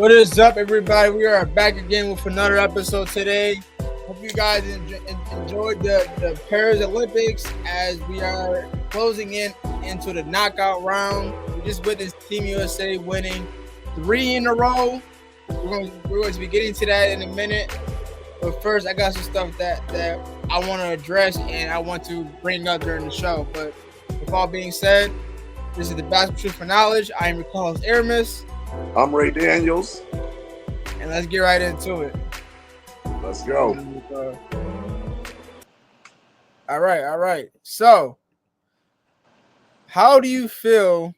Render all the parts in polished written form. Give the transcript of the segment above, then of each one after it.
What is up, everybody? We are back again with another episode today. Hope you guys enjoyed the Paris Olympics as we are closing into the knockout round. We just witnessed Team USA winning 3 in a row. We're going to be getting to that in a minute. But first, I got some stuff that I want to address and I want to bring up during the show. But with all being said, this is the Basketball Truth for Knowledge. I am your co-host, Aramis. I'm Ray Daniels. And let's get right into it. Let's go. All right. So, how do you feel?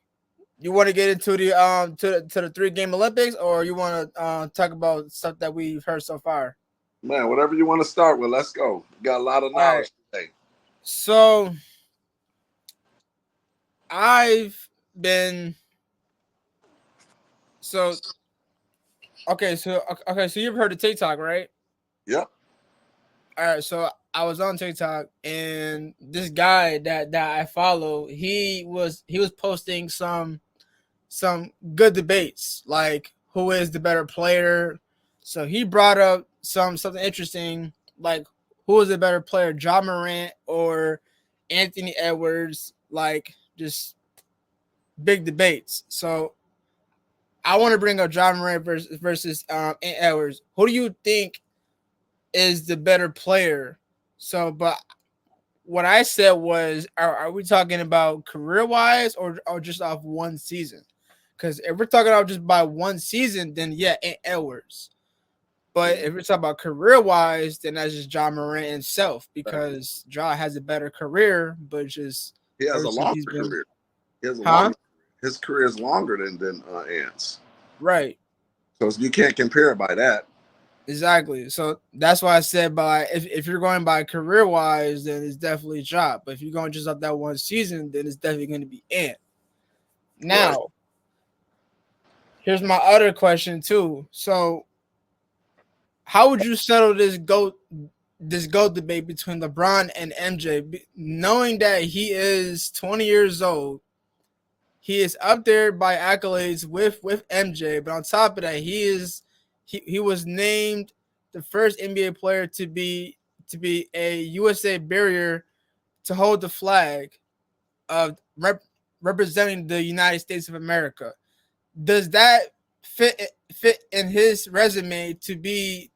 You want to get into the to the 3-game Olympics, or you want to talk about stuff that we've heard so far? Man, whatever you want to start with, let's go. We got a lot of knowledge today. So, I've been so you've heard of TikTok, right? Yep. All right, so I was on TikTok and this guy that I follow, he was posting some good debates, like who is the better player. So he brought up something interesting, like who is the better player, Ja Morant or Anthony Edwards, like just big debates. So I want to bring up Ja Morant versus Edwards. Who do you think is the better player? So, but what I said was, are we talking about career-wise or just off one season? Because if we're talking about just by one season, then yeah, Edwards. But if we're talking about career-wise, then that's just Ja Morant himself, because Ja has a better career, but just he has a longer career. He has his career is longer than Ant's. Right. So you can't compare it by that. Exactly. So that's why I said if you're going by career wise, then it's definitely Ja. But if you're going just up that one season, then it's definitely going to be Ant. Now, here's my other question too. So, how would you settle this GOAT debate between LeBron and MJ, knowing that he is 20 years old? He is up there by accolades with MJ, but on top of that, he was named the first NBA player to be a USA barrier to hold the flag of representing the United States of America. Does that fit in his resume to be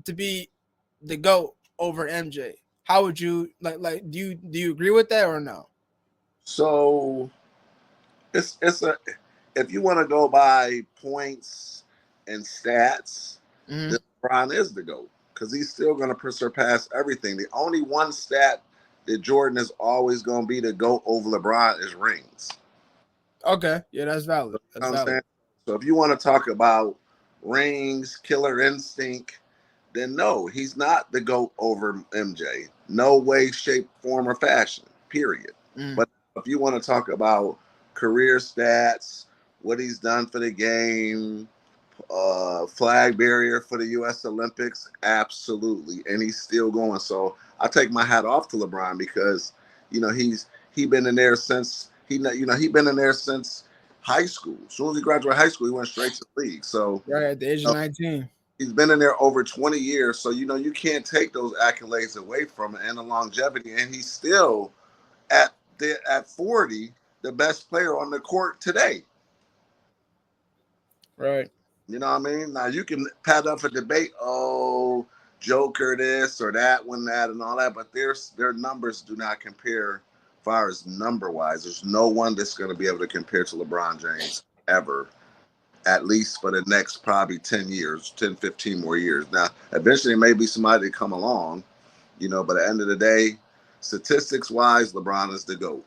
the GOAT over MJ? How would you like do you agree with that or no? So it's if you want to go by points and stats, then LeBron is the GOAT because he's still going to surpass everything. The only one stat that Jordan is always going to be the GOAT over LeBron is rings. Okay, yeah, that's valid. That's valid. So if you want to talk about rings, killer instinct, then no, he's not the GOAT over MJ. No way, shape, form, or fashion, period. But if you want to talk about career stats, what he's done for the game, flag barrier for the U.S. Olympics, absolutely, and he's still going. So I take my hat off to LeBron because he been in there since he been in there since high school. As soon as he graduated high school, he went straight to the league. So right at the age of 19, he's been in there over 20 years. So you can't take those accolades away from him and the longevity, and he's still at 40. The best player on the court today. Right. You know what I mean? Now you can pat up a debate, Joker this or that one, that and all that, but their numbers do not compare as far as number wise. There's no one that's going to be able to compare to LeBron James ever, at least for the next probably 10 years, 10, 15 more years. Now, eventually maybe somebody come along, but at the end of the day, statistics wise, LeBron is the GOAT.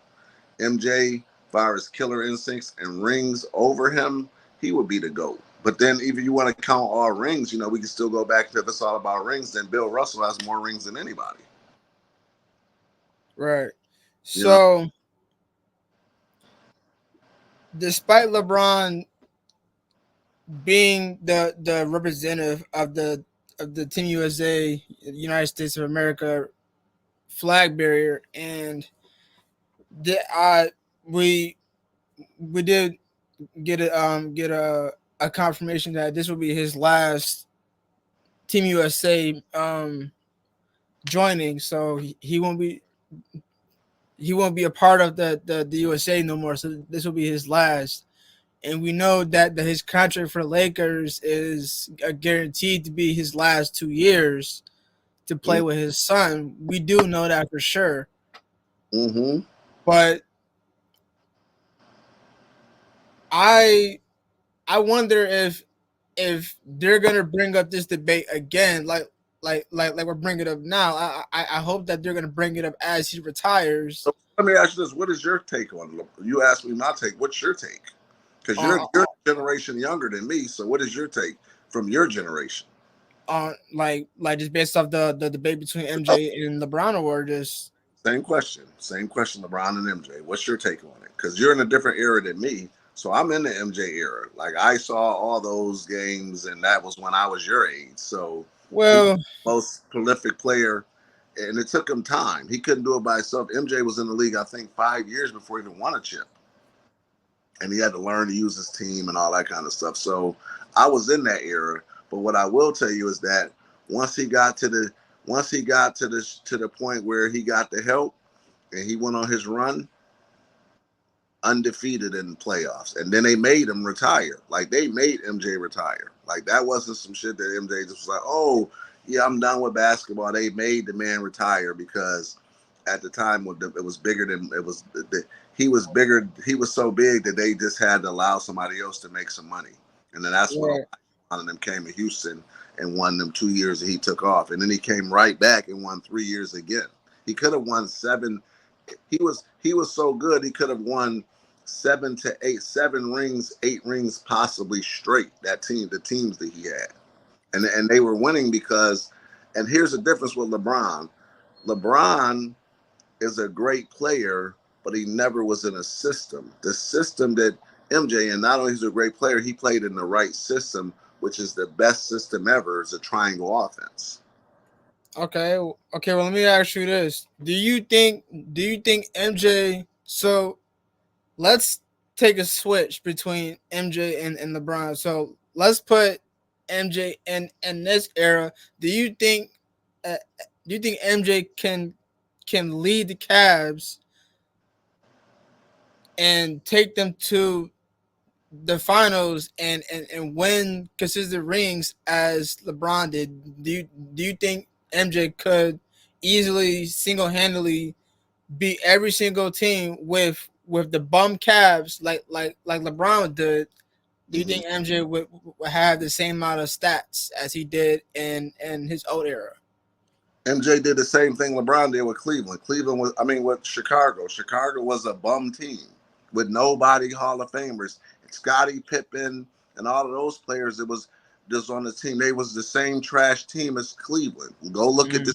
MJ, as far as killer instincts and rings over him, he would be the GOAT. But then if you want to count all rings, we can still go back to if it's all about rings, then Bill Russell has more rings than anybody. Right. So, despite LeBron being the representative of the Team USA, United States of America flag barrier, and we did get a a confirmation that this will be his last Team USA joining, so he won't be a part of the USA no more. So this will be his last, and we know that his contract for Lakers is guaranteed to be his last 2 years to play with his son. We do know that for sure, Mm-hmm. but I I wonder if they're gonna bring up this debate again, like we're bringing it up now. I hope that they're gonna bring it up as he retires. So let me ask you this: what is your take on? You asked me my take. What's your take? Because Uh, you're a generation younger than me. So what is your take from your generation? like just based off the debate between MJ and LeBron, or just Same question. Same question, LeBron and MJ. What's your take on it? Because you're in a different era than me. So I'm in the MJ era. Like I saw all those games, and that was when I was your age. So he was well, the most prolific player, and it took him time. He couldn't do it by himself. MJ was in the league, I think, 5 years before he even won a chip, and he had to learn to use his team and all that kind of stuff. So I was in that era. But what I will tell you is that once he got to the to the point where he got the help and he went on his run, undefeated in the playoffs. And then they made him retire. Like they made MJ retire. Like that wasn't some shit that MJ just was like, oh, yeah, I'm done with basketball. They made the man retire because at the time it was bigger than it was. He was bigger. He was so big that they just had to allow somebody else to make some money. And then that's when yeah, one of them came to Houston and won them 2 years that he took off. And then he came right back and won 3 years again. He could have won seven. He was so good he could have won 7 to 8 8 rings possibly straight. The teams that he had, and they were winning because. And here's the difference with LeBron. LeBron is a great player, but he never was in a system. The system that MJ, and not only is he a great player, he played in the right system, which is the best system ever, is a triangle offense. okay, okay. Well, let me ask you this: Do you think MJ? So let's take a switch between MJ and LeBron. So let's put MJ in this era. Do you think uh, do you think MJ can lead the Cavs and take them to the finals and win consistent rings as LeBron did? Do you think MJ could easily single handedly beat every single team with the bum Cavs like LeBron did? Do you Mm-hmm. think MJ would have the same amount of stats as he did in his old era? MJ did the same thing LeBron did with Cleveland. With Chicago. Chicago was a bum team with nobody Hall of Famers. Scottie Pippen and all of those players that was just on the team. They was the same trash team as Cleveland. Go look at Mm, this.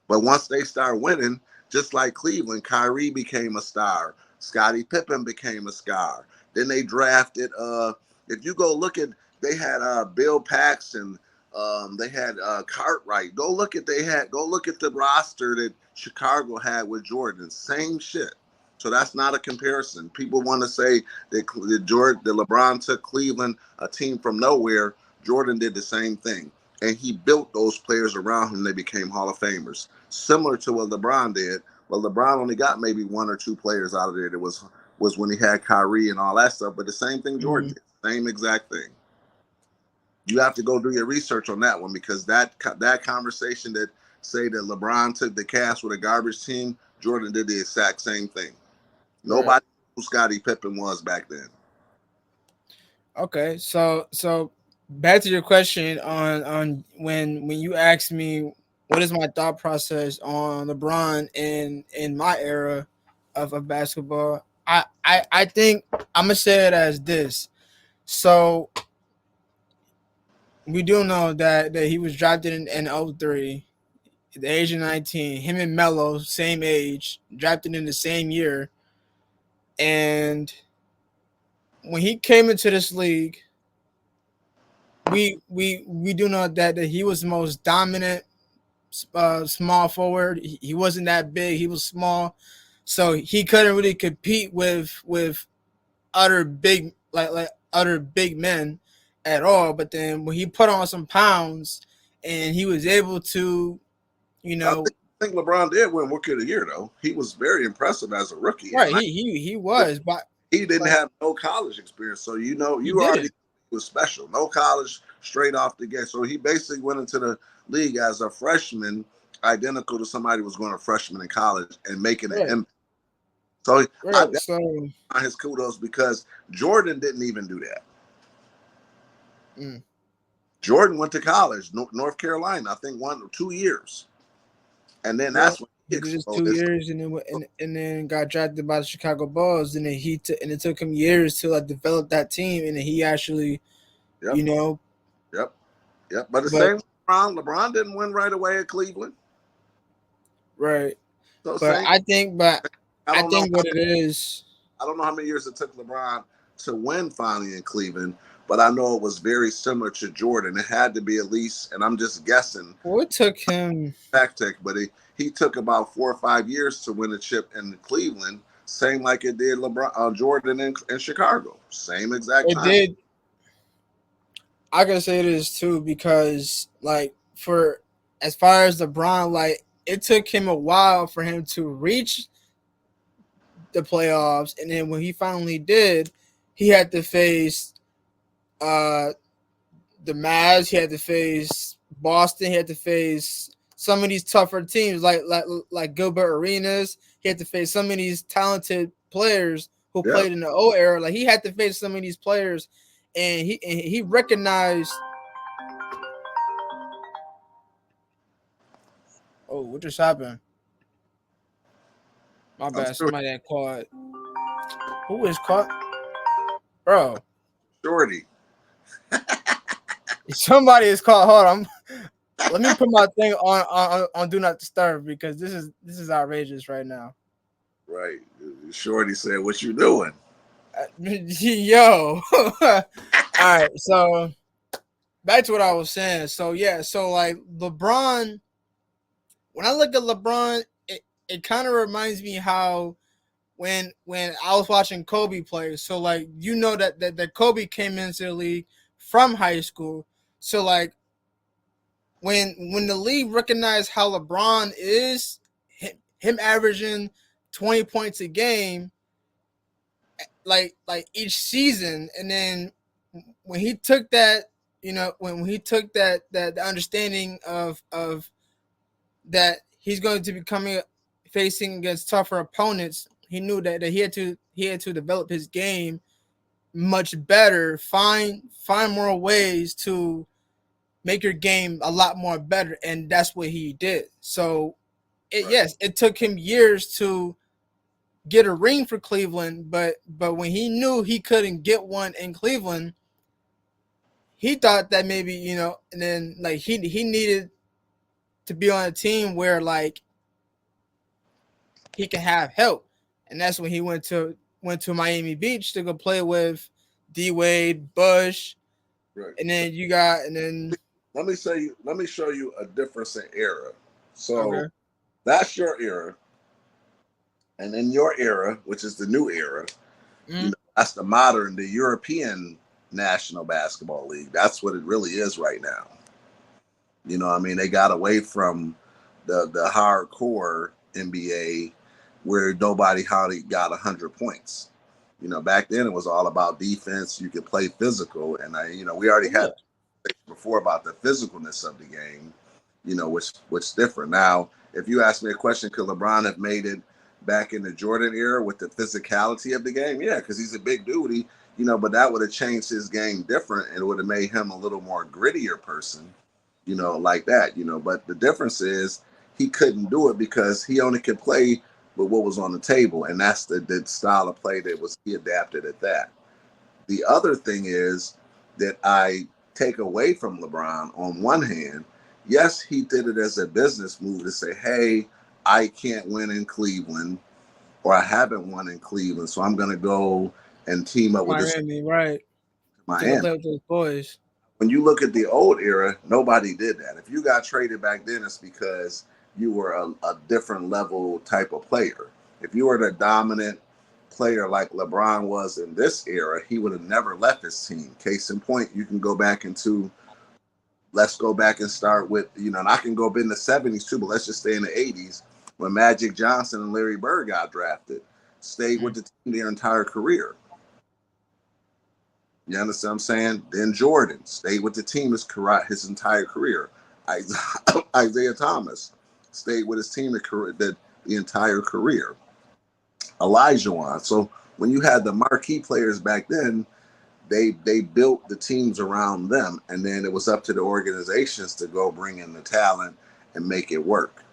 But once they start winning, just like Cleveland, Kyrie became a star. Scottie Pippen became a star. Then they drafted. If you go look at, they had Bill Paxton. They had Cartwright. Go look at the roster that Chicago had with Jordan. Same shit. So that's not a comparison. People want to say that LeBron took Cleveland, a team from nowhere. Jordan did the same thing, and he built those players around him. They became Hall of Famers, similar to what LeBron did. But LeBron only got maybe one or two players out of there. That was when he had Kyrie and all that stuff. But the same thing Jordan mm. did, same exact thing. You have to go do your research on that one because that conversation that say that LeBron took the Cavs with a garbage team, Jordan did the exact same thing. Right. Nobody knew who Scottie Pippen was back then. Okay. So back to your question on when you asked me what is my thought process on LeBron in my era of basketball. I think I'm gonna say it as this. So we do know that he was drafted in '03 at the age of 19. Him and Melo, same age, drafted in the same year. And when he came into this league, we do know that he was the most dominant small forward. He wasn't that big. He was small, so he couldn't really compete with other big other big men at all. But then when he put on some pounds and he was able to, you I know, think LeBron did win Rookie of the Year though. He was very impressive as a rookie, right, and he was, but he didn't like have no college experience, so he you already didn't. was special. No college, straight off the gate. So he basically went into the league as a freshman, identical to somebody who was going to freshman in college and making an Right, impact. So I right. definitely So want his kudos because Jordan didn't even do that. mm, Jordan went to college, North Carolina, I think 1 or 2 years, and then yeah, that's when he he did his two exploded. years and then and then got drafted by the Chicago Bulls, and then and it took him years to like develop that team, and then he actually, Yep, you know, yep, yep. But the but same LeBron didn't win right away at Cleveland. right. So But same. I I don't know think what it is, I don't know how many years it took LeBron to win finally in Cleveland, but I know it was very similar to Jordan. It had to be at least, and I'm just guessing, well, it took him. fact check, but he took about 4 or 5 years to win a chip in Cleveland, same like it did LeBron Jordan in Chicago, same exact It time. did. I can say this too because like for as far as LeBron, like it took him a while for him to reach the playoffs, and then when he finally did, he had to face uh the Mavs, he had to face Boston, he had to face some of these tougher teams like Gilbert Arenas. He had to face some of these talented players who Yeah, played in the O era. Like he had to face some of these players, and he recognized. Oh, what just happened? My I'm bad. sure Somebody had caught. Who is caught, bro? Shorty. Somebody is caught. Hold on. Let me put my thing on do not disturb because this is outrageous right now. Right. Shorty said, "What you doing?" Yo. All right. So back to what I was saying. So yeah. So like LeBron, when I look at LeBron, it kind of reminds me how when I was watching Kobe play. So like that Kobe came into the league from high school. So like when the league recognized how LeBron is, him averaging 20 points a game, like each season, and then when he took that, when he took that the understanding of that he's going to be coming facing against tougher opponents, he knew that he had to develop his game much better, find more ways to make your game a lot more better, and that's what he did. So Right. yes, it took him years to get a ring for Cleveland, but when he knew he couldn't get one in Cleveland, he thought that maybe, and then like he needed to be on a team where like he can have help, and that's when he went to Miami Beach to go play with D Wade, Bush, Right. and then you got and then Let me show you a difference in era. So okay, that's your era. And in your era, which is the new era, mm, that's the modern, the European National Basketball League. That's what it really is right now. I mean, they got away from the hardcore NBA where nobody hardly got 100 points. Back then it was all about defense. You could play physical, and we already oh had yeah, before about the physicalness of the game, which different. Now, if you ask me a question, could LeBron have made it back in the Jordan era with the physicality of the game? Yeah, because he's a big dude. But that would have changed his game different, and it would have made him a little more grittier person, like that. But the difference is he couldn't do it because he only could play with what was on the table, and that's the style of play that was he adapted at that. The other thing is that I take away from LeBron on one hand, yes, he did it as a business move to say, hey, I can't win in Cleveland or I haven't won in Cleveland, so I'm going to go and team up with this Miami, right? To go Miami. play with those boys. When you look at the old era, nobody did that. If you got traded back then, it's because you were a different level type of player. If you were the dominant player like LeBron was in this era, he would have never left his team. Case in point, you can go back into let's go back and start with, and I can go in the 70s too, but let's just stay in the 80s when Magic Johnson and Larry Bird got drafted, stayed with the team their entire career. You understand what I'm saying? Then Jordan stayed with the team his entire career. Isaiah Thomas stayed with his team the entire career. Elijah Wan. So when you had the marquee players back then, they built the teams around them, and then it was up to the organizations to go bring in the talent and make it work.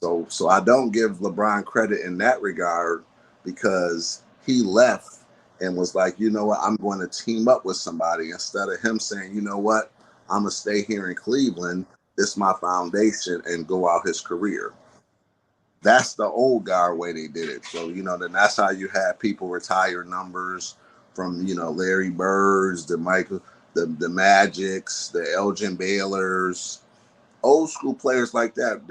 So I don't give LeBron credit in that regard because he left and was like, you know what, I'm going to team up with somebody instead of him saying, you know what, I'm gonna stay here in Cleveland. This is my foundation and go out his career. That's the old guard way they did it. So, then that's how you have people retire numbers from, Larry Birds, the Magics, the Elgin Baylors, old school players like that.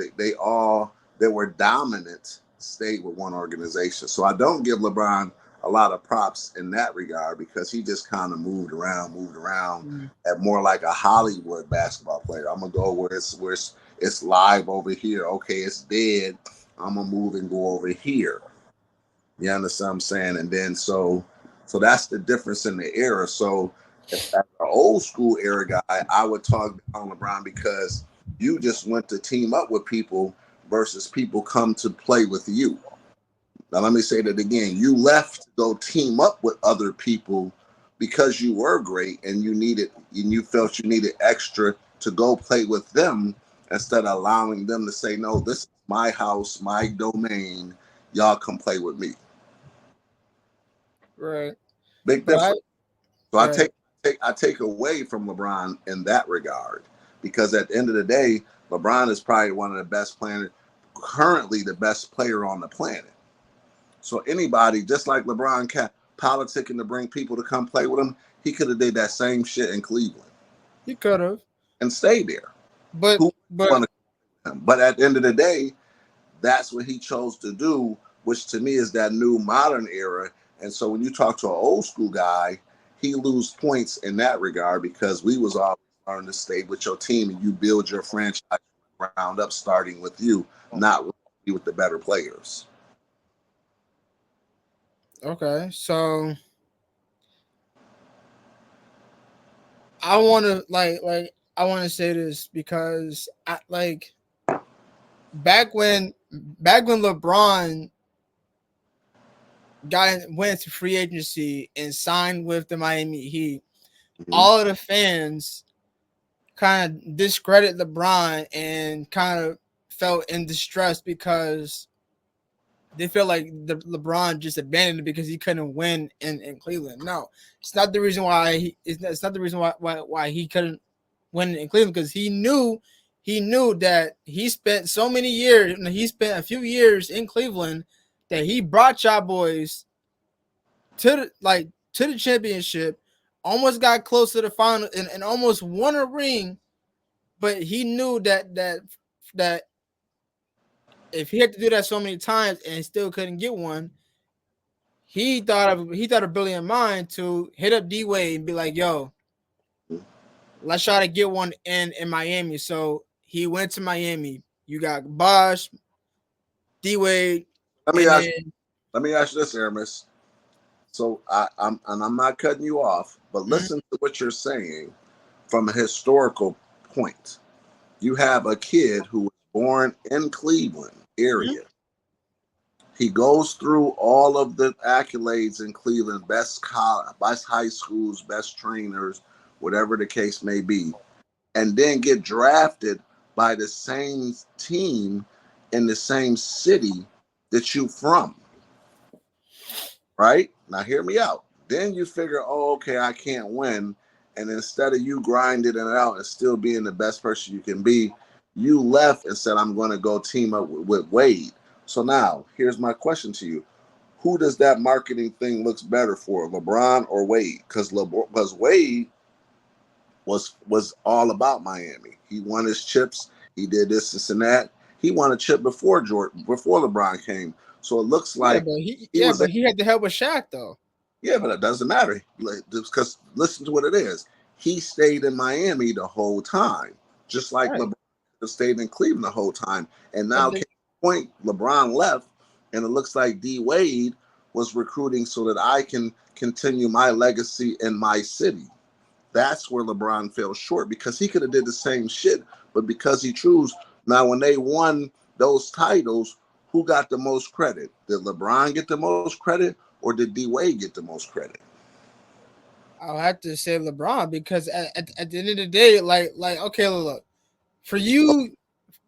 They were dominant, stayed with one organization. So I don't give LeBron a lot of props in that regard because he just kind of moved around at more like a Hollywood basketball player. I'm gonna go where it's live over here. Okay, it's dead. I'm gonna move and go over here. You understand what I'm saying? And then so that's the difference in the era. So if as an old school era guy, I would talk down LeBron because you just went to team up with people versus people come to play with you. Now let me say that again. You left to go team up with other people because you were great and you felt you needed extra to go play with them instead of allowing them to say, no, this is my house, my domain. Y'all come play with me. Right. Big But I difference. So right. I take away from LeBron in that regard because at the end of the day, LeBron is probably one of the best players, currently the best player on the planet. So anybody, just like LeBron politicking to bring people to come play with him, he could have did that same shit in Cleveland He could have. and stayed there. But Who but wanted him? But at the end of the day, that's what he chose to do, which to me is that new modern era. And so when you talk to an old school guy, he lose points in that regard because we was always learning to stay with your team and you build your franchise ground up starting with you, not with the better players. okay. So I wanna I wanna say this because I like back when LeBron went into free agency and signed with the Miami Heat, Mm-hmm. all of the fans kind of discredit LeBron and kind of felt in distress because they feel like LeBron just abandoned it because he couldn't win in Cleveland. No, it's not the reason why it's not the reason why he couldn't win in Cleveland because he knew that he spent so many years, he spent a few years in Cleveland that he brought y'all boys to the championship, almost got close to the final and almost won a ring, but he knew that if he had to do that so many times and still couldn't get one, he thought of brilliant mind to hit up D Wade and be like, "Yo, let's try to get one in Miami." So he went to Miami. You got Bosh, D Wade, Let me and ask then let me ask you this, Aramis. So I'm not cutting you off, but mhm, listen to what you're saying from a historical point. You have a kid who was born in Cleveland mhm, area. He goes through all of the accolades in Cleveland, best college, best high schools, best trainers, whatever the case may be, and then get drafted by the same team in the same city that you from. Right? Now, hear me out. Then you figure, oh, okay, I can't win. And instead of you grinding it out and still being the best person you can be, you left and said, I'm going to go team up with Wade. So now, here's my question to you. Who does that marketing thing looks better for, LeBron or Wade? Because Wade was all about Miami. He won his chips. He did this and that. He won a chip before LeBron came. So it looks Yeah, like but he he yeah, was. but he had to help with Shaq though. Yeah, but it doesn't matter because listen to what it is. He stayed in Miami the whole time, just like Right. LeBron stayed in Cleveland the whole time. And But now, they, came the point LeBron left, and it looks like D Wade was recruiting so that I can continue my legacy in my city. That's where LeBron fell short because he could have did the same shit, but because he chose. Now when they won those titles, who got the most credit? Did LeBron get the most credit or did D Wade get the most credit? I'll have to say LeBron because at the end of the day, like okay, look, for you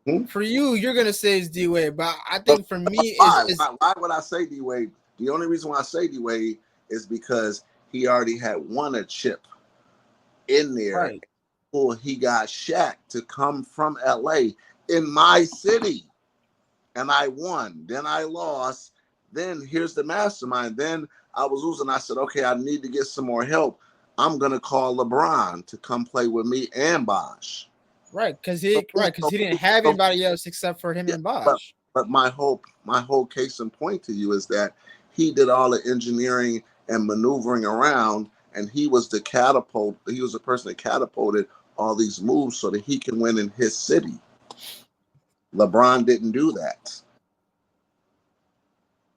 Hmm? you're gonna say it's D Wade, but I But think for me why? is Why would I say D Wade? The only reason why I say D Wade is because he already had won a chip in there. right, Well, he got Shaq to come from LA in my city. And I won. Then I lost. Then here's the mastermind. Then I was losing. I said, okay, I need to get some more help. I'm gonna call LeBron to come play with me and Bosh. So, right because he didn't have so, anybody else except for him yeah, and but Bosh. my whole case in point to you is that he did all the engineering and maneuvering around, and he was the catapult. He was the person that catapulted all these moves so that he can win in his city. LeBron didn't do that.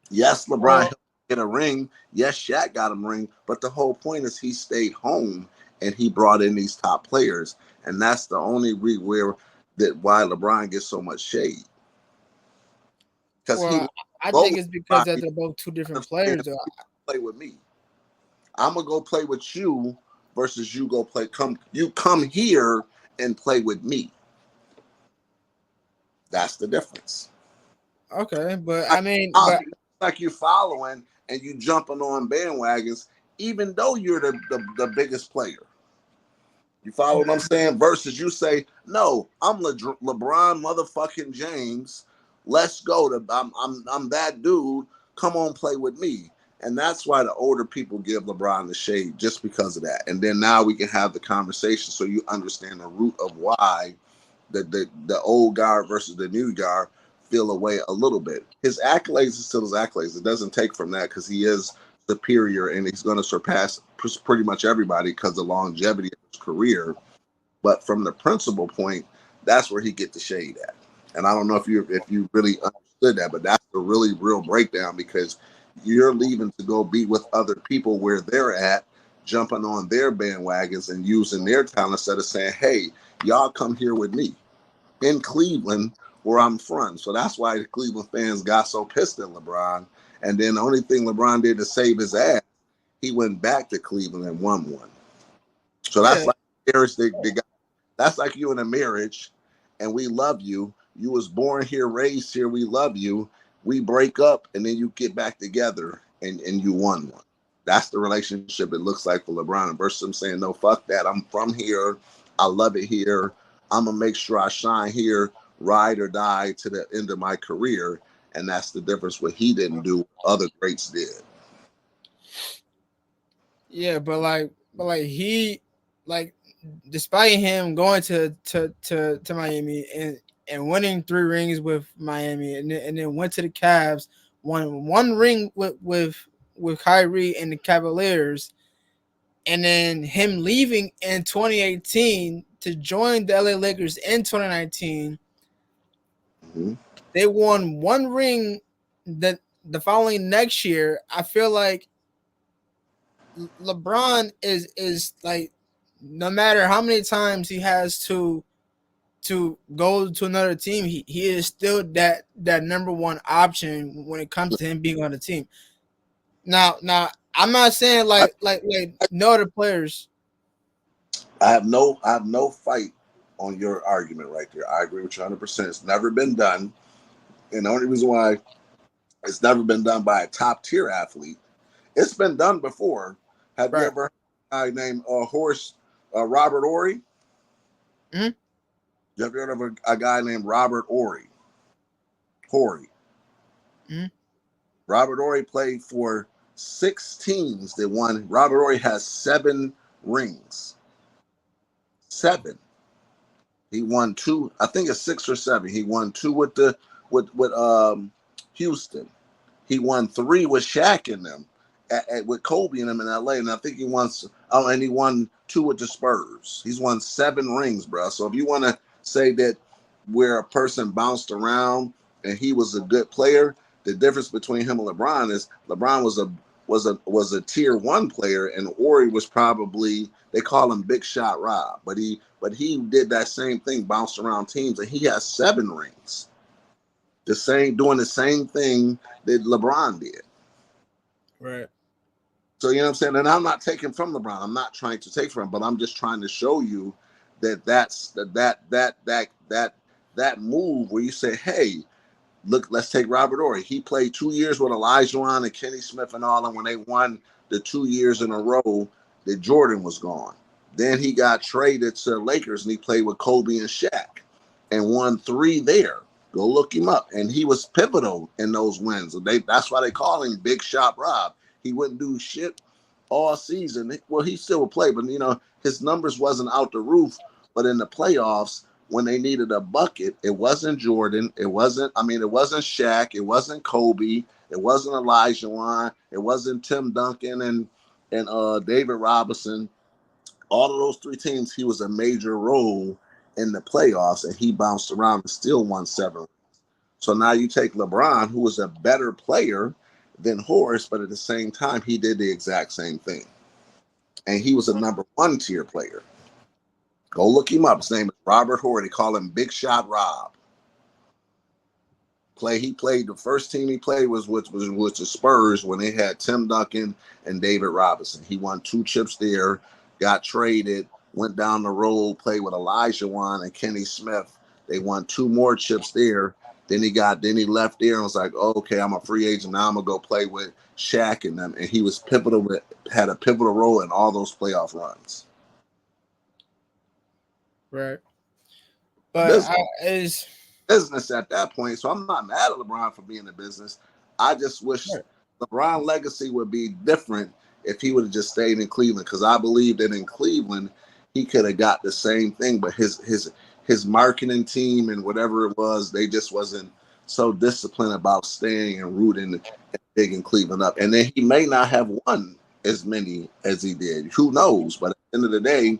Yes, LeBron Well, helped get a ring. Yes, Shaq got him a ring. But the whole point is he stayed home and he brought in these top players, and that's the only where that why LeBron gets so much shade because he well, I go think with it's because that somebody they're both two different understand players. Though. play with me. I'm gonna go play with you versus you go play. Come here and play with me. That's the difference. Okay, but Like, I mean, but like you following and you jumping on bandwagons, even though you're the biggest player. You follow what I'm saying? Versus you say, no, I'm LeBron motherfucking James. Let's go. I'm that dude. Come on, play with me. And that's why the older people give LeBron the shade just because of that. And then now we can have the conversation so you understand the root of why the old guard versus the new guard feel away a little bit. His accolades is still his accolades. It doesn't take from that because he is superior and he's going to surpass pretty much everybody because of the longevity of his career. But from the principal point, that's where he get the shade at. And I don't know if you really understood that, but that's the really real breakdown because you're leaving to go be with other people where they're at, jumping on their bandwagons and using their talent instead of saying, "Hey, y'all come here with me in Cleveland, where I'm from." So that's why the Cleveland fans got so pissed at LeBron. And then the only thing LeBron did to save his ass, he went back to Cleveland and won one. So that's yeah, like marriage. They got, that's like you in a marriage, and we love you. You was born here, raised here. We love you. We break up, and then you get back together, and you won one. That's the relationship it looks like for LeBron. Versus him saying, "No, fuck that. I'm from here. I love it here. I'm gonna make sure I shine here, ride or die to the end of my career." And that's the difference. What he didn't do, other greats did. yeah, but like he, like, despite him going to Miami and winning 3 rings with Miami, and then went to the Cavs, won 1 ring with Kyrie and the Cavaliers, and then him leaving in 2018 to join the LA Lakers in 2019. Mm-hmm. They won 1 ring the following next year. I feel like LeBron is like, no matter how many times he has to go to another team, he is still that number one option when it comes to him being on the team. Now I'm not saying like no other players. I have no fight on your argument right there. I agree with you 100%. It's never been done, and the only reason why it's never been done by a top tier athlete, it's been done before. Have you Right. ever heard a guy named Horse Robert Ory? Hmm. Have you heard of a guy named Robert Ory? Horry. Hmm. Robert Ory played for 6 teams that won. Robert Ory has 7 rings. 7. He won two. I think it's 6 or 7. He won two with Houston. He won 3 with Shaq in them, with Kobe and them in LA, and I think he won. Oh, and he won 2 with the Spurs. He's won 7 rings, bro. So if you want to say that where a person bounced around and he was a good player, the difference between him and LeBron is LeBron was a tier 1 player, and Ori was probably, they call him Big Shot Rob, but he did that same thing, bounced around teams, and he has 7 rings. The same, doing the same thing that LeBron did. Right. So you know what I'm saying? And I'm not taking from LeBron. I'm not trying to take from him, but I'm just trying to show you that move where you say, hey, look, let's take Robert Horry. He played 2 years with Olajuwon and Kenny Smith and all, and when they won the 2 years in a row, that Jordan was gone. Then he got traded to the Lakers and he played with Kobe and Shaq and won 3 there. Go look him up. And he was pivotal in those wins. That's why they call him Big Shot Rob. He wouldn't do shit all season. Well, he still would play, but his numbers wasn't out the roof. But in the playoffs, when they needed a bucket, it wasn't Jordan. It wasn't Shaq. It wasn't Kobe. It wasn't Olajuwon. It wasn't Tim Duncan and David Robinson. All of those 3 teams, he was a major role in the playoffs, and he bounced around and still won 7. So now you take LeBron, who was a better player than Horace, but at the same time, he did the exact same thing. And he was a number 1 tier player. Go look him up. His name is Robert Horry. They call him Big Shot Rob. He played, the first team he played was the Spurs when they had Tim Duncan and David Robinson. He won 2 chips there, got traded, went down the road, played with Olajuwon and Kenny Smith. They won 2 more chips there. Then he left there and was like, oh, okay, I'm a free agent. Now I'm gonna go play with Shaq and them. And he was had a pivotal role in all those playoff runs. Right. But business at that point. So I'm not mad at LeBron for being in business. I just wish LeBron's legacy would be different if he would have just stayed in Cleveland, because I believe that in Cleveland he could have got the same thing, but his marketing team and whatever it was, they just wasn't so disciplined about staying and rooting and digging Cleveland up. And then he may not have won as many as he did. Who knows? But at the end of the day,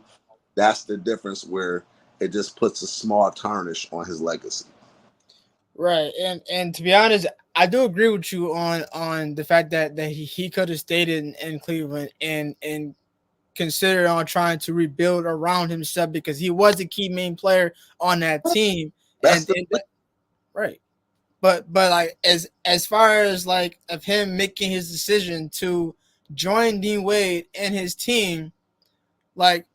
that's the difference, where it just puts a small tarnish on his legacy. Right. And to be honest, I do agree with you on the fact that he could have stayed in Cleveland and considered on trying to rebuild around himself, because he was a key main player on that team. Right. But like as far as like of him making his decision to join Dean Wade and his team, like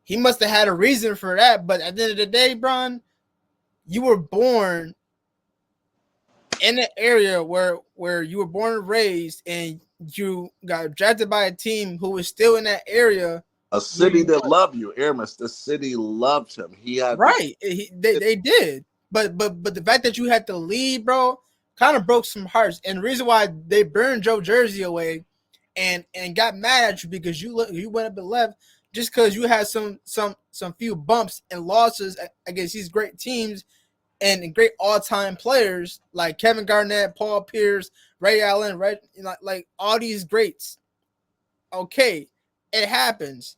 he must have had a reason for that. But at the end of the day, Bron, you were born in an area where you were born and raised, and you got drafted by a team who was still in that area. A city that loved you, Aramis. The city loved him. He had they did, but the fact that you had to leave, bro, kind of broke some hearts. And the reason why they burned Joe Jersey away and got mad at you, because you went up and left, just because you had some few bumps and losses against these great teams and great all-time players like Kevin Garnett, Paul Pierce, Ray Allen, right? Like all these greats. Okay, it happens,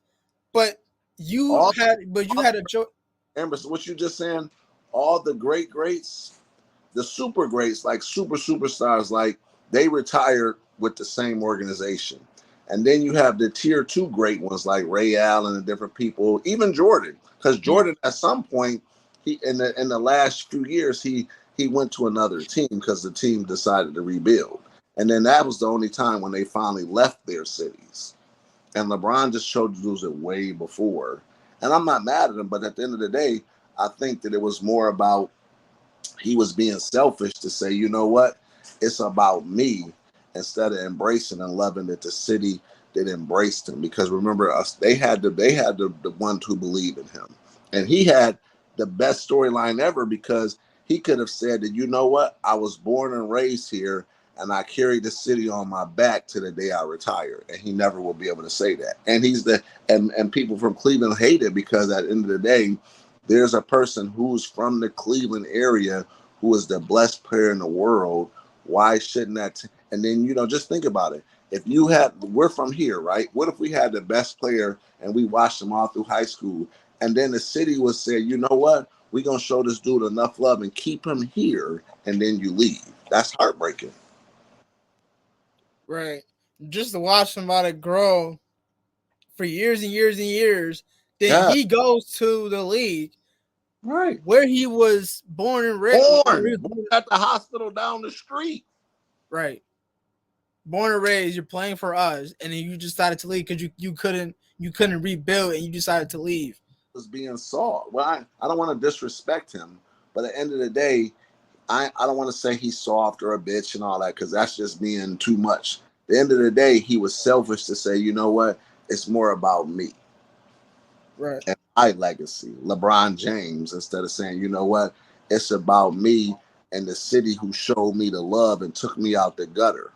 but you had a joke. Amber, so what you just saying? All the greats, the super greats, like superstars, like they retired with the same organization. And then you have the tier 2 great ones like Ray Allen and different people, even Jordan, because Jordan at some point, he in the last few years he went to another team because the team decided to rebuild, and then that was the only time when they finally left their cities. And LeBron just showed to lose it way before. And I'm not mad at him, but at the end of the day, I think that it was more about he was being selfish to say, you know what, it's about me, instead of embracing and loving that the city that embraced him. Because remember us, they had the ones who believed in him, and he had the best storyline ever, because he could have said that, you know what, I was born and raised here, and I carried the city on my back to the day I retire. And he never will be able to say that. And and people from Cleveland hate it, because at the end of the day, there's a person who's from the Cleveland area who is the best player in the world, Why shouldn't that? And then just think about it. If you had, we're from here, right? What if we had the best player and we watched him all through high school, and then the city would say, you know what? We're gonna show this dude enough love and keep him here, and then you leave. That's heartbreaking. Right. Just to watch somebody grow for years and years and years, then Yeah, he goes to the league right. where he was born and Born at the hospital down the street. right. Born and raised, you're playing for us, and then you decided to leave because you couldn't rebuild, and you decided to leave. Was being soft. Well, I don't want to disrespect him, but at the end of the day, I don't want to say he's soft or a bitch and all that because that's just being too much. At the end of the day, he was selfish to say, you know what? It's more about me Right. and my legacy, LeBron James, instead of saying, you know what? It's about me and the city who showed me the love and took me out the gutter.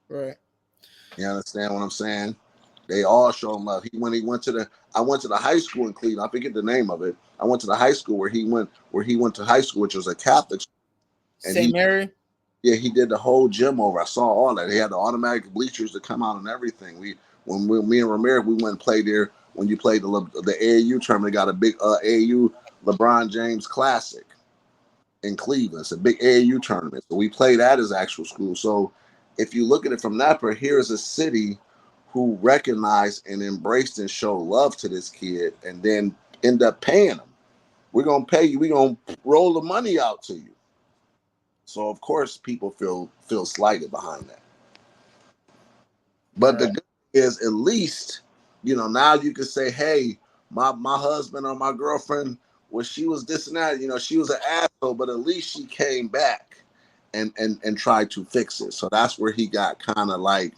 Right. You understand what I'm saying? They all show him love. He went to the I went to the high school in Cleveland. I forget the name of it. I went to the high school where he went to high school, which was a Catholic school, and St. Mary. he did the whole gym over. I saw all that. He had the automatic bleachers to come out and everything. Me and Ramirez, we went and played there when you played the AAU tournament. They got a big AAU LeBron James Classic in Cleveland. It's a big AAU tournament. So we played at his actual school. So if you look at it from that point, here's a city who recognized and embraced and showed love to this kid and then end up paying him. We're gonna pay you, we're gonna roll the money out to you. So of course people feel slighted behind that. But the Right. good is at least, now you can say, hey, my husband or my girlfriend, well, she was this and that, she was an asshole, but at least she came back and tried to fix it. So that's where he got kind of like,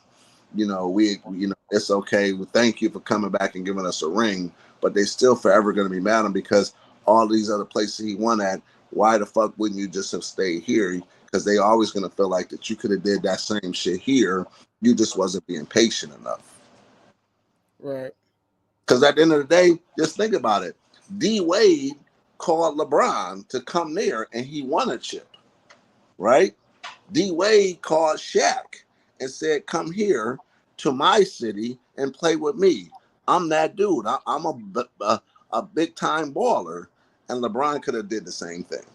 it's okay. Well, thank you for coming back and giving us a ring, but they still forever going to be mad at him because all these other places he won at, why the fuck wouldn't you just have stayed here? Because they always going to feel like that you could have did that same shit here. You just wasn't being patient enough. Right. Because at the end of the day, just think about it. D Wade called LeBron to come there and he won a chip, right? D Wade called Shaq and said, come here to my city and play with me. I'm that dude. I'm a big time baller. And LeBron could have did the same thing.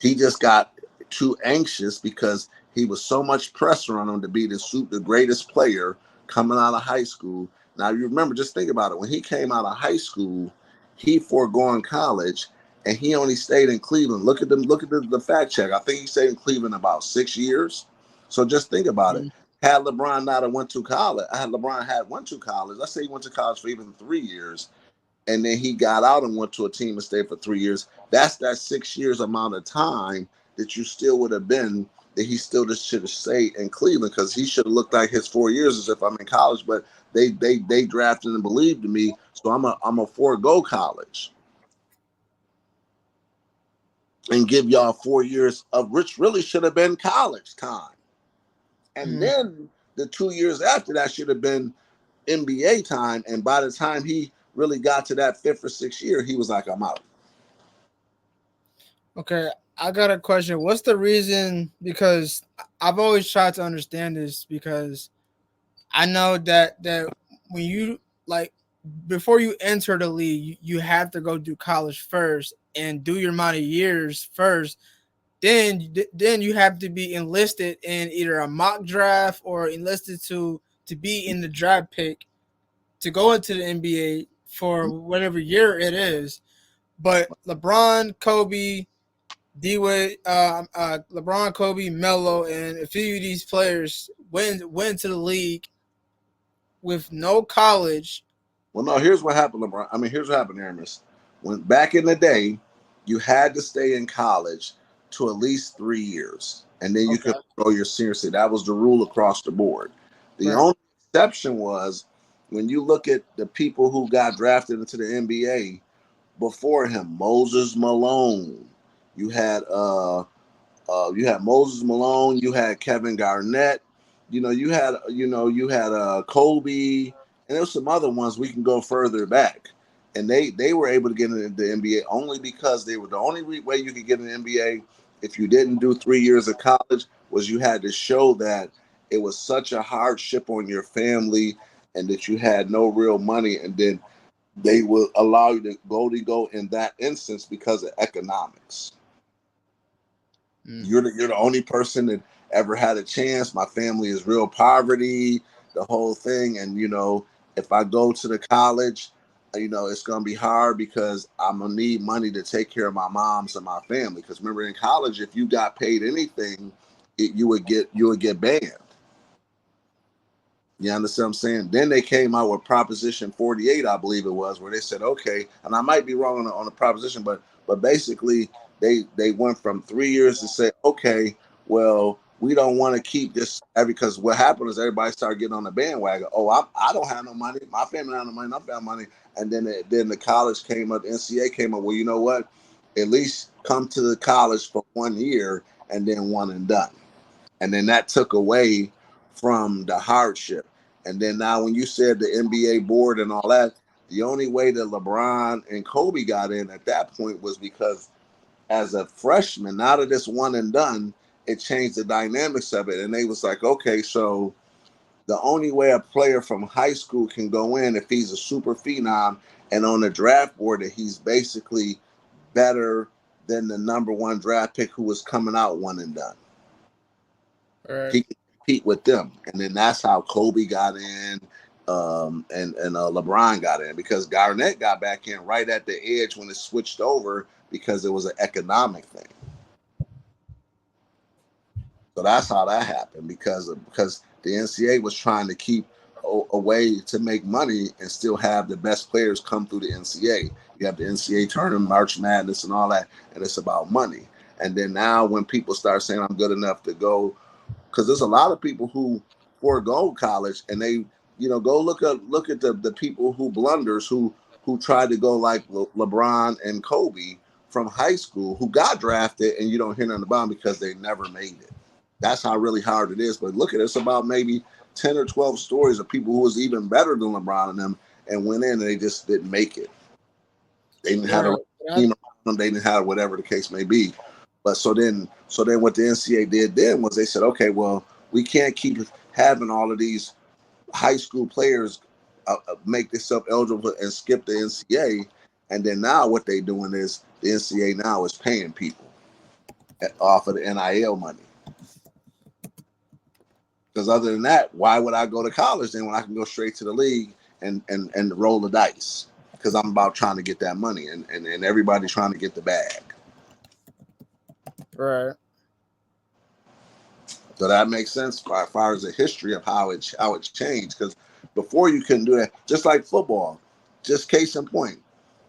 He just got too anxious because he was so much pressure on him to be the greatest player coming out of high school. Now you remember, just think about it. When he came out of high school, he foregoing college, and he only stayed in Cleveland. Look at them. Look at the fact check. I think he stayed in Cleveland about 6 years. So just think about it. Mhm. Had LeBron not have went to college, had LeBron had went to college. Let's say he went to college for even 3 years and then he got out and went to a team and stayed for 3 years. That's that 6 years amount of time that you still would have been that he still just should have stayed in Cleveland because he should have looked like his 4 years as if I'm in college. But they drafted and believed in me, so I'm a forego college and give y'all 4 years of which really should have been college time, and Mhm. then the 2 years after that should have been NBA time. And by the time he really got to that fifth or sixth year, he was like, I'm out. Okay, I got a question. What's the reason? Because I've always tried to understand this because I know that when you like before you enter the league, you have to go do college first and do your amount of years first. Then you have to be enlisted in either a mock draft or enlisted to be in the draft pick to go into the NBA for whatever year it is. But LeBron, Kobe, D Wade, LeBron, Kobe, Melo, and a few of these players went to the league with no college. Well, no, here's what happened, LeBron. I mean, here's what happened, Aramis. When back in the day, you had to stay in college to at least 3 years, and then you could Okay, go your senior year. That was the rule across the board. The right. only exception was when you look at the people who got drafted into the NBA before him, Moses Malone. You had Moses Malone. You had Kevin Garnett. You had Kobe, and there's some other ones we can go further back. and they were able to get into the NBA only because they were the only way you could get in the NBA if you didn't do 3 years of college was you had to show that it was such a hardship on your family and that you had no real money, and then they will allow you to go in that instance because of economics. Mm. You're the only person that ever had a chance. My family is real poverty, the whole thing, and if I go to the college, it's gonna be hard because I'm gonna need money to take care of my moms and my family. Because remember, in college, if you got paid anything, you would get banned. You understand what I'm saying? Then they came out with Proposition 48, I believe it was, where they said, okay, and I might be wrong on the proposition, but basically they went from 3 years to say, okay, well, we don't want to keep this because what happened is everybody started getting on the bandwagon. Oh, I don't have no money, my family don't have no money, I don't have money, and then the college came up, the NCAA came up. Well, you know what? At least come to the college for 1 year and then one and done. And then that took away from the hardship. And then now, when you said the NBA board and all that, the only way that LeBron and Kobe got in at that point was because as a freshman, now that it's one and done, it changed the dynamics of it. And they was like, okay, so the only way a player from high school can go in if he's a super phenom and on the draft board that he's basically better than the number one draft pick who was coming out one and done. Right. He can compete with them, and then that's how Kobe got in, and LeBron got in because Garnett got back in right at the edge when it switched over because it was an economic thing. So that's how that happened because the NCAA was trying to keep a way to make money and still have the best players come through the NCAA. You have the NCAA tournament, March Madness, and all that, and it's about money. And then now, when people start saying I'm good enough to go, because there's a lot of people who forego college and they go look at the people who blunders who tried to go like LeBron and Kobe from high school who got drafted, and you don't hear nothing about them because they never made it. That's how really hard it is. But look at it, it's about maybe 10 or 12 stories of people who was even better than LeBron and them and went in and they just didn't make it. They didn't have a Right. team around them. They didn't have whatever the case may be. But so then what the NCAA did then was they said, okay, well, we can't keep having all of these high school players make themselves eligible and skip the NCAA. And then now what they doing is the NCAA now is paying people off of the NIL money. Because other than that, why would I go to college then when I can go straight to the league and roll the dice? Because I'm about trying to get that money, and everybody's trying to get the bag. Right. So that makes sense as far as the history of how it changed. Because before you couldn't do that, just like football. Just case in point,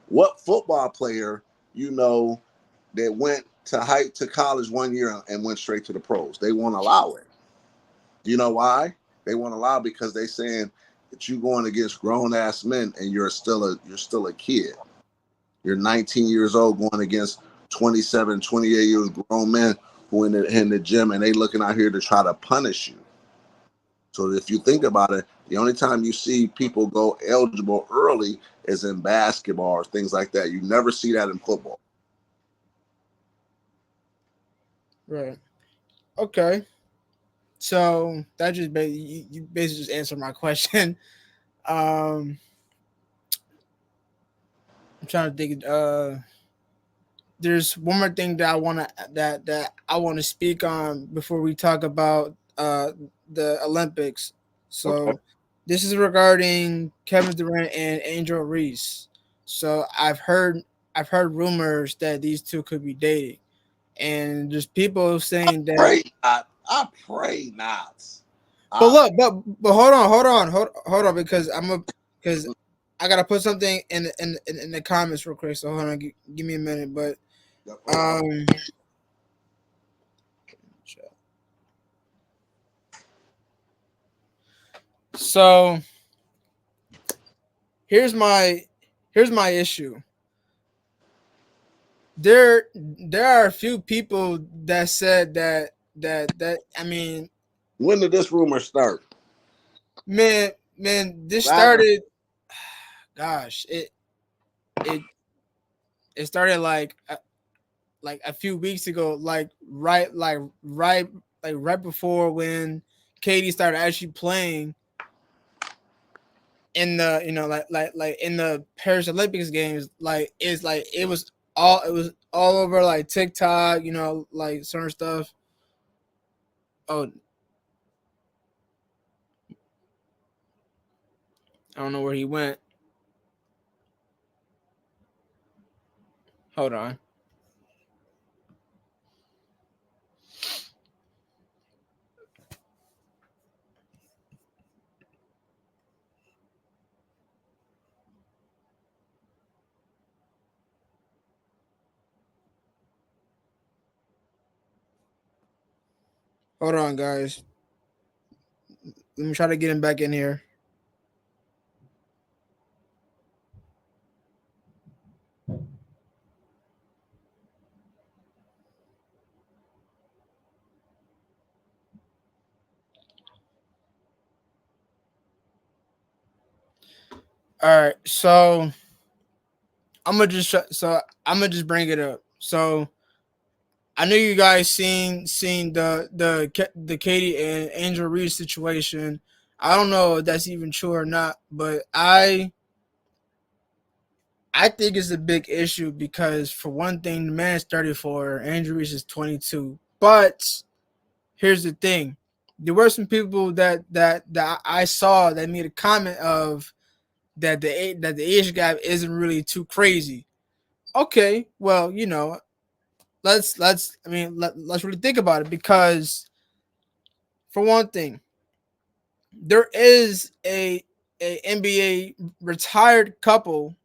what football player that went to college 1 year and went straight to the pros? They won't allow it. You know why? They won't allow because they saying that you going against grown ass men and you're still a kid. You're 19 years old going against 27, 28 years grown men who in the gym and they looking out here to try to punish you. So if you think about it, the only time you see people go eligible early is in basketball or things like that. You never see that in football. Right. Okay. So that just you basically just answered my question. Um, I'm trying to think. There's one more thing that I want to speak on before we talk about the Olympics. Okay. So this is regarding Kevin Durant and Angel Reese. So I've heard rumors that these two could be dating, and there's people saying that. Pray not. I pray not. But I look, but hold on, because because I gotta put something in the comments real quick. So hold on, give me a minute. But um, so here's my here's my issue. There are a few people that said that I mean, when did this rumor start? man, this Back started. Gosh, it. it it started like a few weeks ago, right before when Katie started actually playing in the in the Paris Olympics games. It was all over like TikTok, like certain stuff. Oh, I don't know where he went. Hold on. Hold on, guys. Let me try to get him back in here. All right, so I'm gonna just bring it up. So I know you guys seen the Katie and Angel Reese situation. I don't know if that's even true or not, but I think it's a big issue because for one thing, the man is 34, Angel Reese is 22. But here's the thing: there were some people that I saw that made a comment of that the age gap isn't really too crazy. Okay, well, let's really think about it because for one thing, there is a NBA retired couple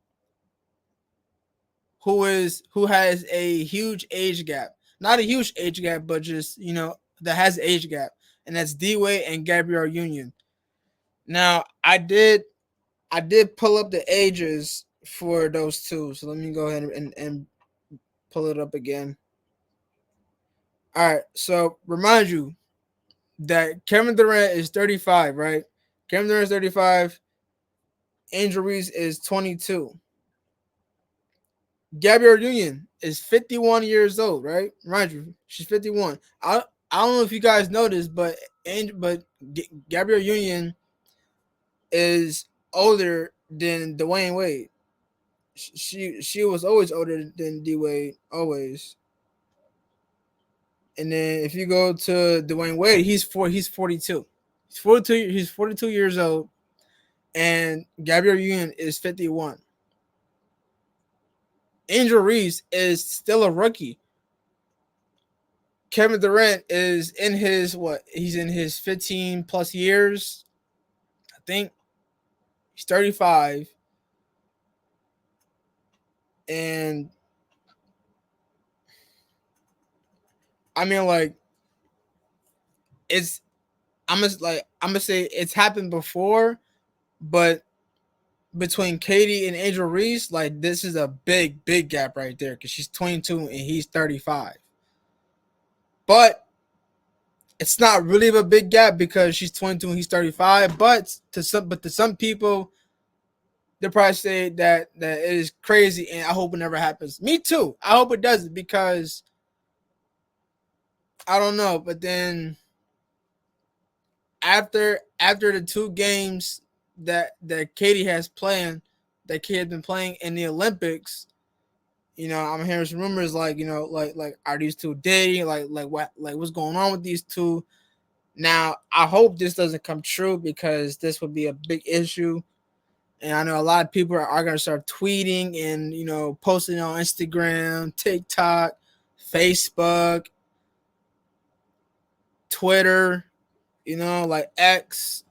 who has a huge age gap. Not a huge age gap, but just that has age gap, and that's D Wade and Gabrielle Union. Now, I did pull up the ages for those two, so let me go ahead and pull it up again. All right, so remind you that Kevin Durant is 35, right? Kevin Durant is 35. Angel Reese is 22. Gabrielle Union is 51 years old, right? Remind you, she's 51. I don't know if you guys noticed, but Gabrielle Union is older than Dwayne Wade. She was always older than D Wade, always. And then if you go to Dwayne Wade, he's 42. He's 42 years old, and Gabrielle Union is 51. Angel Reese is still a rookie. Kevin Durant is in his what? He's in his 15 plus years. I think he's 35, and I mean like it's I'm gonna say it's happened before, but between Katie and Angel Reese, like this is a big gap right there because she's 22 and he's 35. But it's not really a big gap because she's 22 and he's 35. But to some people, they probably say that it is crazy, and I hope it never happens. Me too. I hope it doesn't because I don't know. But then after the two games that Katie has playing, that Katie has been playing in the Olympics, I'm hearing some rumors like like are these two dating? Like what's going on with these two? Now I hope this doesn't come true because this would be a big issue. And I know a lot of people are going to start tweeting and posting on Instagram, TikTok, Facebook, Twitter, like X.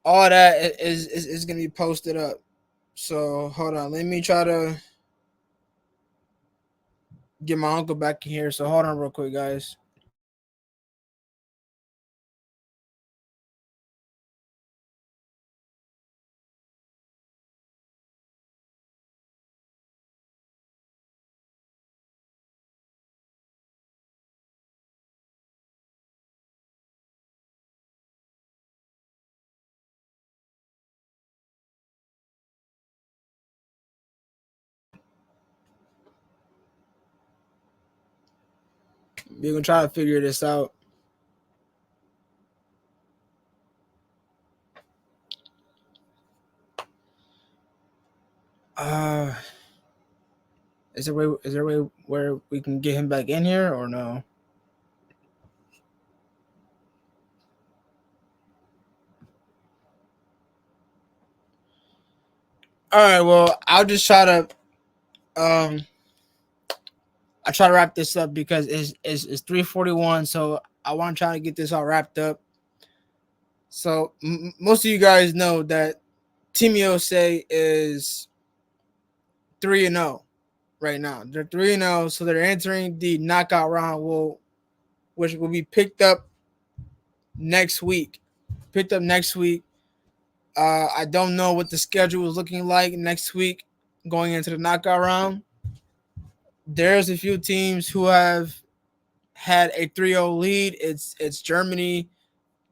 All that is going to be posted up. So hold on, let me try to get my uncle back in here. So hold on real quick, guys. We're gonna try to figure this out. Uh, is there a way? Is there a way where we can get him back in here or no? All right. Well, I'll just try to um I try to wrap this up because it's 3:41, so I want to try to get this all wrapped up. So most of you guys know that Team USA is 3-0 right now. They're 3-0, so they're entering the knockout round, which will be picked up next week. Picked up next week. I don't know what the schedule is looking like next week going into the knockout round. There's a few teams who have had a 3-0 lead. It's Germany.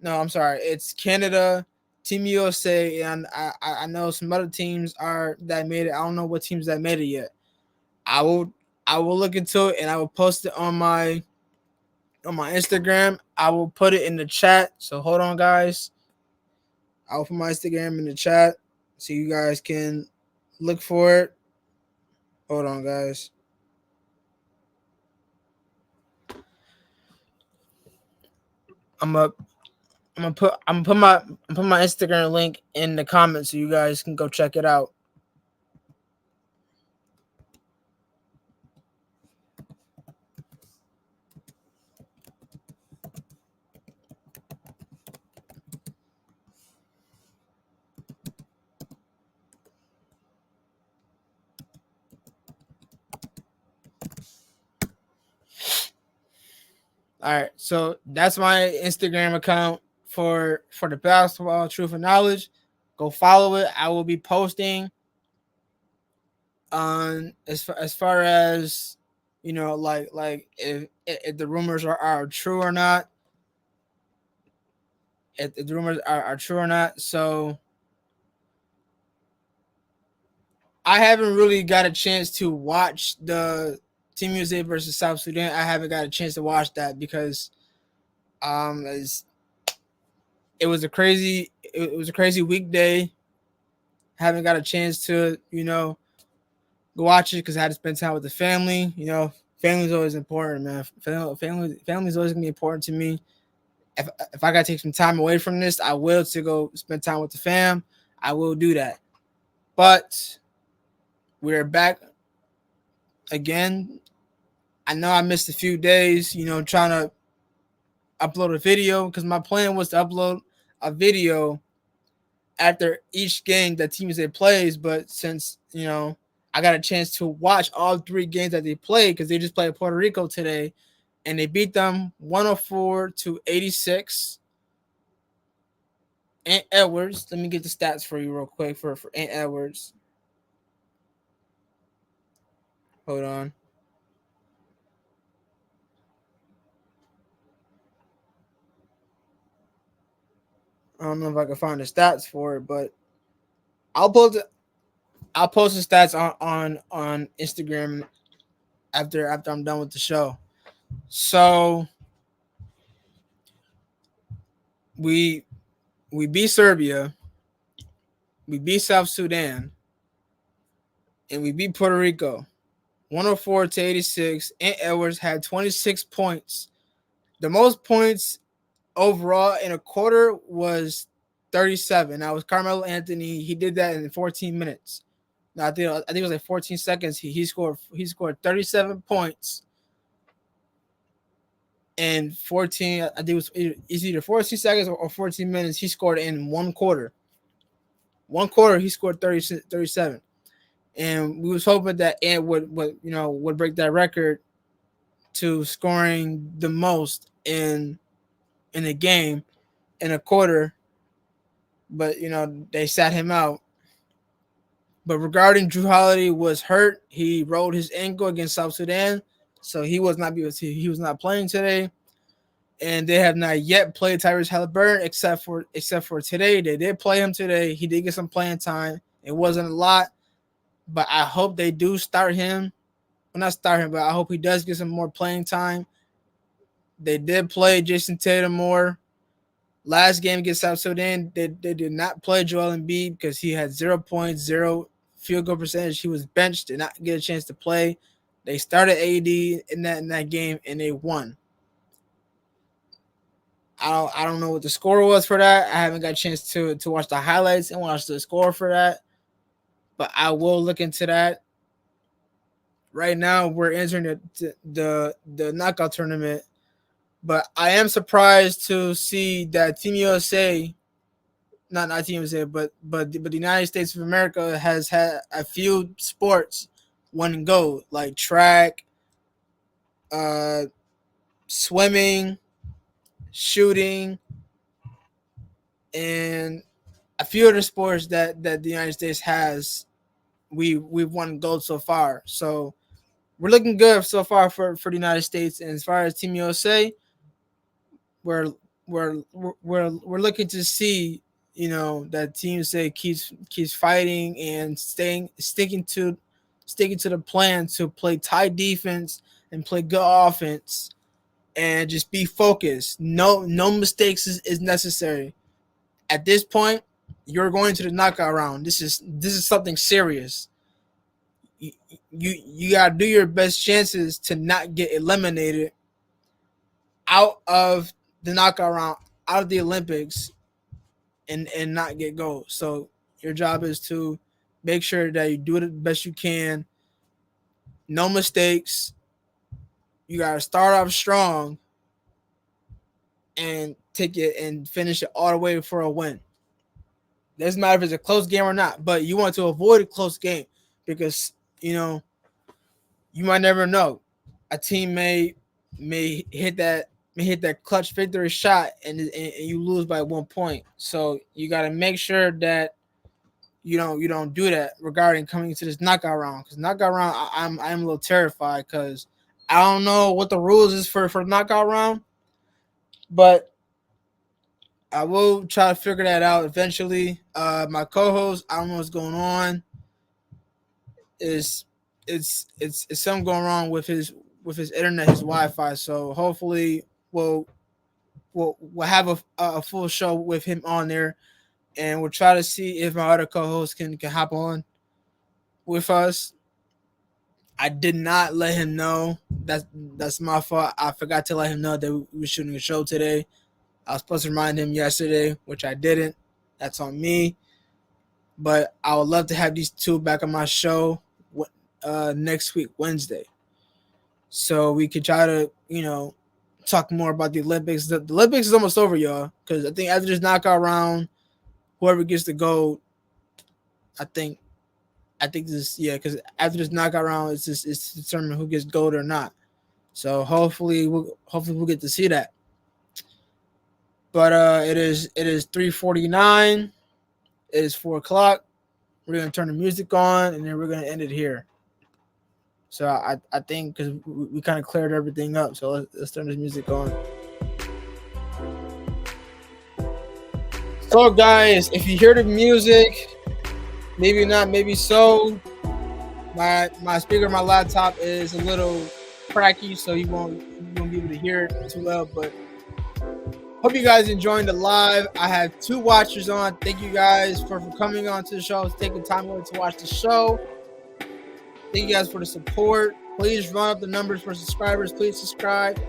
No, I'm sorry. It's Canada, Team USA, and I know some other teams are that made it. I don't know what teams that made it yet. I will I will look into it and I will post it on my Instagram. I will put it in the chat. So hold on, guys. I'll put my Instagram in the chat so you guys can look for it. Hold on, guys. I'm up. I'm put my Instagram link in the comments so you guys can go check it out. All right, so that's my Instagram account for the basketball truth and knowledge. Go follow it. I will be posting on as far as like if the rumors are true or not. If the rumors are true or not. So I haven't really got a chance to watch the Team USA versus South Sudan. I haven't got a chance to watch that because as it was a crazy weekday. Haven't got a chance to go watch it because I had to spend time with the family. Family's always important, man. Family's always gonna be important to me. If I gotta take some time away from this, I will to go spend time with the fam. I will do that. But we're back again. I know I missed a few days, trying to upload a video because my plan was to upload a video after each game that Team USA plays. But since I got a chance to watch all 3 games that they played because they just played Puerto Rico today, and they beat them 104-86. Ant Edwards. Let me get the stats for you real quick for Ant Edwards. Hold on. I don't know if I can find the stats for it, but I'll post it. I'll post the stats on Instagram after I'm done with the show. So we beat Serbia, we beat South Sudan, and we beat Puerto Rico. 104-86. Ant Edwards had 26 points. The most points overall in a quarter was 37. That was Carmelo Anthony. He did that in 14 minutes. No, I think it was like 14 seconds. He scored 37 points in 14. I think it was either 14 seconds or 14 minutes. He scored in one quarter. One quarter, he scored 37. And we was hoping that Ant would break that record to scoring the most in a game in a quarter, but they sat him out. But regarding Drew Holiday was hurt, he rolled his ankle against South Sudan, so he was not playing today, and they have not yet played Tyrese Halliburton except for today. They did play him today. He did get some playing time. It wasn't a lot, but I hope they do start him. Well, not start him, but I hope he does get some more playing time They did play Jason Tatum more. Last game against South Sudan, they did not play Joel Embiid because he had 0.0 field goal percentage. He was benched, did not get a chance to play. They started AD in that game, and they won. I don't know what the score was for that. I haven't got a chance to watch the highlights and watch the score for that, but I will look into that. Right now, we're entering the knockout tournament, but I am surprised to see that Team USA, not Team USA, but the United States of America has had a few sports win gold, like track, uh, swimming, shooting, and a few other sports that the United States has. We've won gold so far, so we're looking good so far for the United States. And as far as Team USA, we're we're looking to see, you know, that Team USA keeps fighting and sticking to the plan to play tight defense and play good offense and just be focused. No mistakes is necessary. At this point, you're going to the knockout round. This is something serious. You gotta do your best chances to not get eliminated out of the knockout round, out of the Olympics, and not get gold. So your job is to make sure that you do it the best you can. No mistakes. You gotta start off strong and take it and finish it all the way for a win. Doesn't matter if it's a close game or not, but you want to avoid a close game because, you know, you might never know. A team may hit that clutch victory shot and you lose by 1 point. So you got to make sure that you don't do that regarding coming to this knockout round. Because knockout round, I'm a little terrified because I don't know what the rules is for the knockout round, but I will try to figure that out eventually. My co-host, I don't know what's going on. Is it's something going wrong with his internet, his Wi-Fi. So hopefully we'll have a full show with him on there, and we'll try to see if my other co-host can hop on with us. I did not let him know. That's my fault. I forgot to let him know that we were shooting a show today. I was supposed to remind him yesterday, which I didn't. That's on me. But I would love to have these two back on my show next week, Wednesday. So we could try to, talk more about the Olympics. The Olympics is almost over, y'all. Because I think after this knockout round, whoever gets the gold, I think this, because after this knockout round, it's determined who gets gold or not. So hopefully we'll get to see that. But it is 3:49. It is 4:00. We're gonna turn the music on and then we're gonna end it here. So I think because we kind of cleared everything up, so let's turn this music on. So guys, if you hear the music, maybe not, maybe so. My speaker, my laptop is a little cracky, so you won't be able to hear it too well. But hope you guys enjoying the live. I have 2 watchers on. Thank you guys for coming on to the show, taking time away to watch the show. Thank you guys for the support. Please run up the numbers for subscribers. Please subscribe.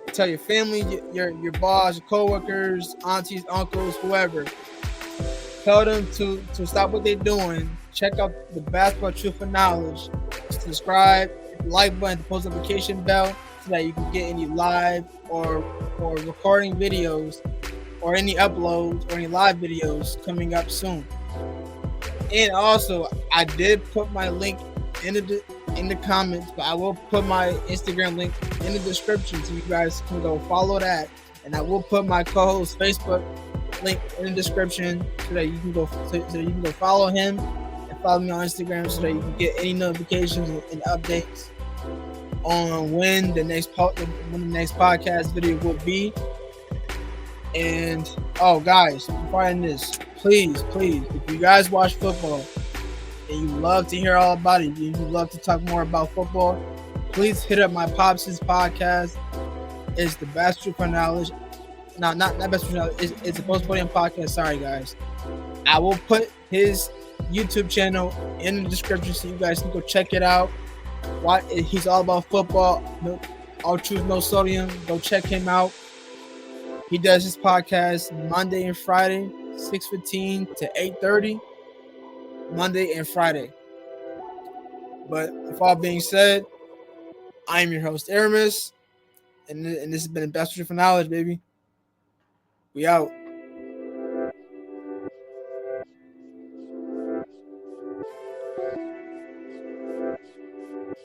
Tell your family, your boss, your coworkers, aunties, uncles, whoever. Tell them to stop what they're doing. Check out the Basketball Truth and Knowledge. Subscribe, hit the like button, the post notification bell, so that you can get any live or recording videos or any uploads or any live videos coming up soon. And also, I did put my link in the comments, but I will put my Instagram link in the description so you guys can go follow that. And I will put my co-host Facebook link in the description so that you can go follow him and follow me on Instagram so that you can get any notifications and updates on when the next podcast video will be. And guys, before I end this, please, if you guys watch football and you love to hear all about it, and you love to talk more about football, please hit up my Pops' podcast. is the Best Truth for Knowledge. No, not Best Truth for Knowledge. It's the Post Podium Podcast. Sorry, guys. I will put his YouTube channel in the description so you guys can go check it out. He's all about football. No, all truth, no sodium. Go check him out. He does his podcast Monday and Friday, 6:15 to 8:30. Monday and Friday. But with all being said, I am your host, Aramis, and this has been the Best Truth for Knowledge, baby. We out.